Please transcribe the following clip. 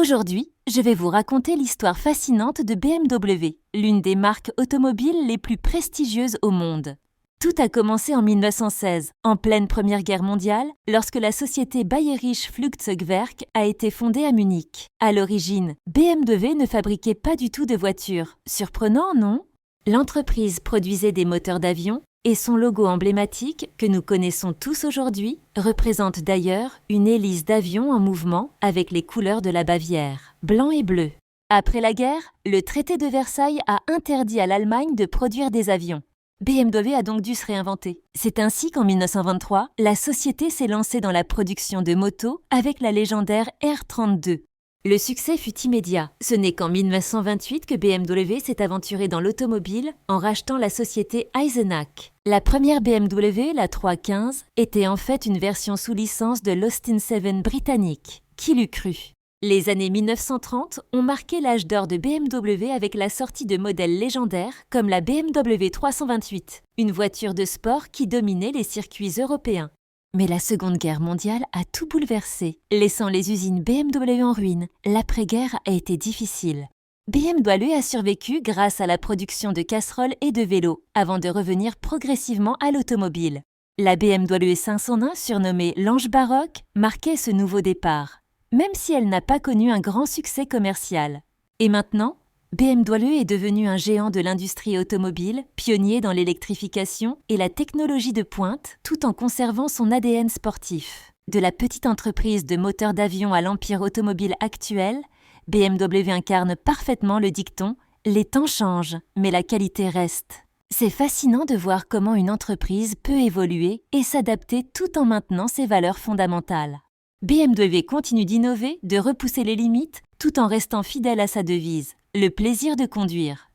Aujourd'hui, je vais vous raconter l'histoire fascinante de BMW, l'une des marques automobiles les plus prestigieuses au monde. Tout a commencé en 1916, en pleine Première Guerre mondiale, lorsque la société Bayerische Flugzeugwerk a été fondée à Munich. À l'origine, BMW ne fabriquait pas du tout de voitures. Surprenant, non? L'entreprise produisait des moteurs d'avion et son logo emblématique, que nous connaissons tous aujourd'hui, représente d'ailleurs une hélice d'avion en mouvement avec les couleurs de la Bavière, blanc et bleu. Après la guerre, le traité de Versailles a interdit à l'Allemagne de produire des avions. BMW a donc dû se réinventer. C'est ainsi qu'en 1923, la société s'est lancée dans la production de motos avec la légendaire R32. Le succès fut immédiat. Ce n'est qu'en 1928 que BMW s'est aventuré dans l'automobile en rachetant la société Eisenach. La première BMW, la 315, était en fait une version sous licence de l'Austin 7 britannique. Qui l'eût cru? Les années 1930 ont marqué l'âge d'or de BMW avec la sortie de modèles légendaires comme la BMW 328, une voiture de sport qui dominait les circuits européens. Mais la Seconde Guerre mondiale a tout bouleversé, laissant les usines BMW en ruine. L'après-guerre a été difficile. BMW a survécu grâce à la production de casseroles et de vélos, avant de revenir progressivement à l'automobile. La BMW 501, surnommée l'Ange baroque, marquait ce nouveau départ, même si elle n'a pas connu un grand succès commercial. Et maintenant, BMW est devenu un géant de l'industrie automobile, pionnier dans l'électrification et la technologie de pointe, tout en conservant son ADN sportif. De la petite entreprise de moteurs d'avion à l'empire automobile actuel, BMW incarne parfaitement le dicton « Les temps changent, mais la qualité reste ». C'est fascinant de voir comment une entreprise peut évoluer et s'adapter tout en maintenant ses valeurs fondamentales. BMW continue d'innover, de repousser les limites, tout en restant fidèle à sa devise. Le plaisir de conduire.